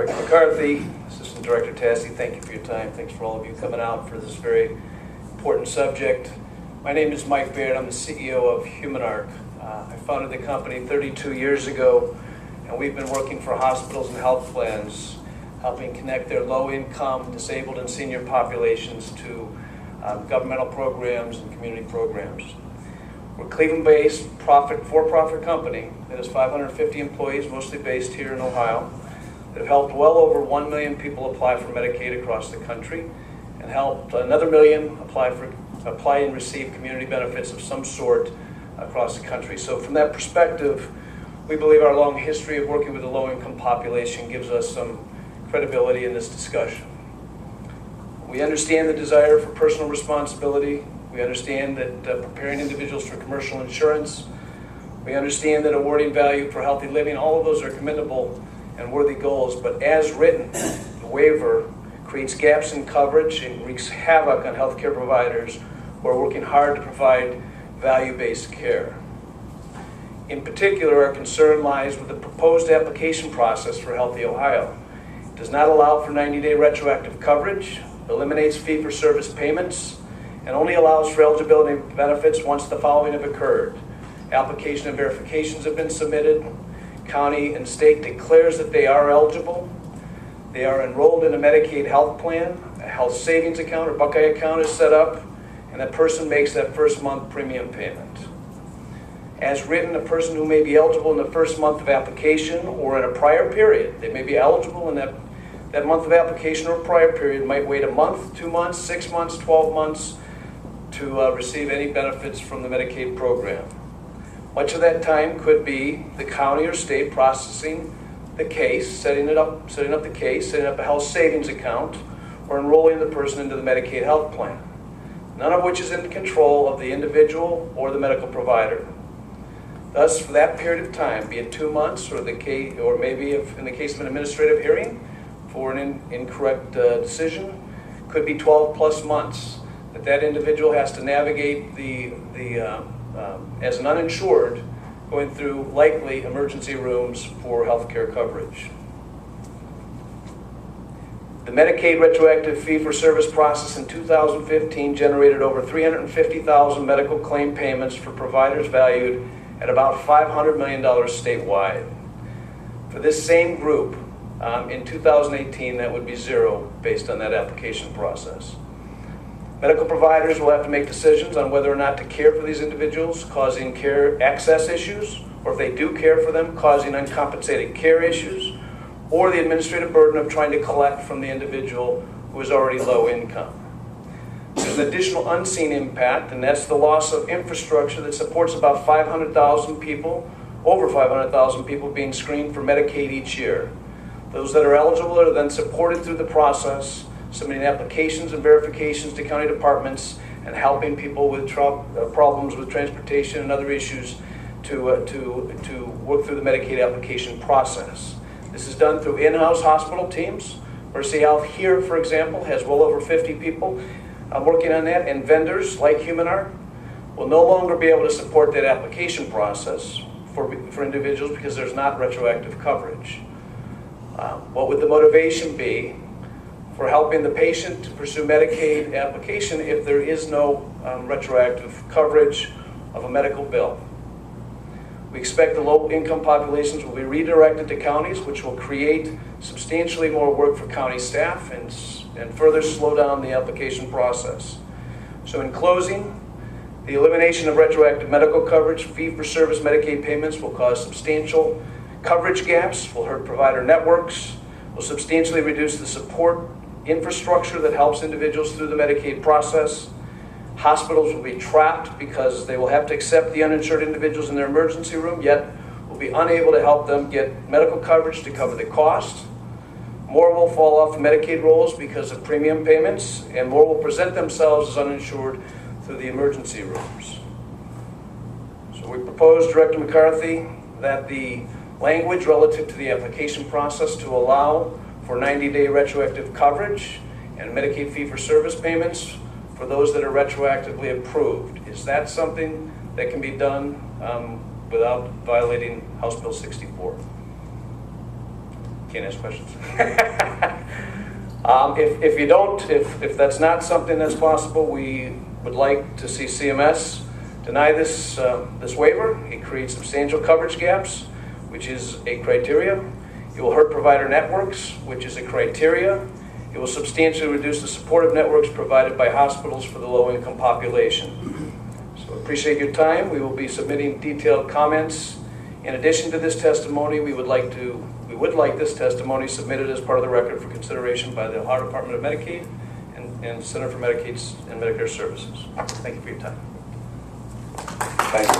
Director McCarthy, Assistant Director Tassi, thank you for your time. Thanks for all of you coming out for this very important subject. My name is Mike Baird. I'm the CEO of HumanArc. I founded the company 32 years ago, and we've been working for hospitals and health plans, helping connect their low-income, disabled, and senior populations to governmental programs and community programs. We're a Cleveland-based for-profit company that has 550 employees, mostly based here in Ohio, that have helped well over 1 million people apply for Medicaid across the country, and helped another million apply and receive community benefits of some sort across the country. So from that perspective, we believe our long history of working with the low-income population gives us some credibility in this discussion. We understand the desire for personal responsibility. We understand that preparing individuals for commercial insurance. We understand that awarding value for healthy living, all of those are commendable and worthy goals, but as written, the waiver creates gaps in coverage and wreaks havoc on healthcare providers who are working hard to provide value-based care. In particular, our concern lies with the proposed application process for Healthy Ohio. It does not allow for 90-day retroactive coverage, eliminates fee-for-service payments, and only allows for eligibility benefits once the following have occurred. Application and verifications have been submitted. County and state declares that they are eligible. They are enrolled in a Medicaid health plan. A health savings account or Buckeye account is set up, and that person makes that first month premium payment. As written, a person who may be eligible in the first month of application or in a prior period, they may be eligible in that month of application or prior period, might wait a month, 2 months, 6 months, 12 months to receive any benefits from the Medicaid program. Much of that time could be the county or state processing the case, setting up the case, setting up a health savings account, or enrolling the person into the Medicaid health plan, none of which is in control of the individual or the medical provider. Thus, for that period of time, be it 2 months, or maybe if in the case of an administrative hearing for an incorrect decision, could be 12 plus months that individual has to navigate as an uninsured, going through likely emergency rooms for healthcare coverage. The Medicaid retroactive fee-for-service process in 2015 generated over 350,000 medical claim payments for providers valued at about $500 million statewide. For this same group, in 2018, that would be zero based on that application process. Medical providers will have to make decisions on whether or not to care for these individuals, causing care access issues, or if they do care for them, causing uncompensated care issues, or the administrative burden of trying to collect from the individual who is already low income. There's an additional unseen impact, and that's the loss of infrastructure that supports about 500,000 people, over 500,000 people being screened for Medicaid each year. Those that are eligible are then supported through the process, submitting applications and verifications to county departments and helping people with problems with transportation and other issues to work through the Medicaid application process. This is done through in-house hospital teams. Mercy Health here, for example, has well over 50 people working on that, and vendors like HumanArc will no longer be able to support that application process for individuals because there's not retroactive coverage. What would the motivation be for helping the patient to pursue Medicaid application if there is no retroactive coverage of a medical bill? We expect the low-income populations will be redirected to counties, which will create substantially more work for county staff and further slow down the application process. So in closing, the elimination of retroactive medical coverage, fee-for-service Medicaid payments will cause substantial coverage gaps, will hurt provider networks, will substantially reduce the support infrastructure that helps individuals through the Medicaid process. Hospitals will be trapped because they will have to accept the uninsured individuals in their emergency room, yet will be unable to help them get medical coverage to cover the cost. More will fall off the Medicaid rolls because of premium payments, and more will present themselves as uninsured through the emergency rooms. So we propose, Director McCarthy, that the language relative to the application process to allow for 90-day retroactive coverage and Medicaid fee-for-service payments for those that are retroactively approved. Is that something that can be done without violating House Bill 64? Can't ask questions. If you don't, if that's not something that's possible, we would like to see CMS deny this waiver. It creates substantial coverage gaps, which is a criteria. It will hurt provider networks, which is a criteria. It will substantially reduce the supportive networks provided by hospitals for the low-income population. So appreciate your time. We will be submitting detailed comments. In addition to this testimony, we would like this testimony submitted as part of the record for consideration by the Ohio Department of Medicaid and Center for Medicaid and Medicare Services. Thank you for your time. Thank you.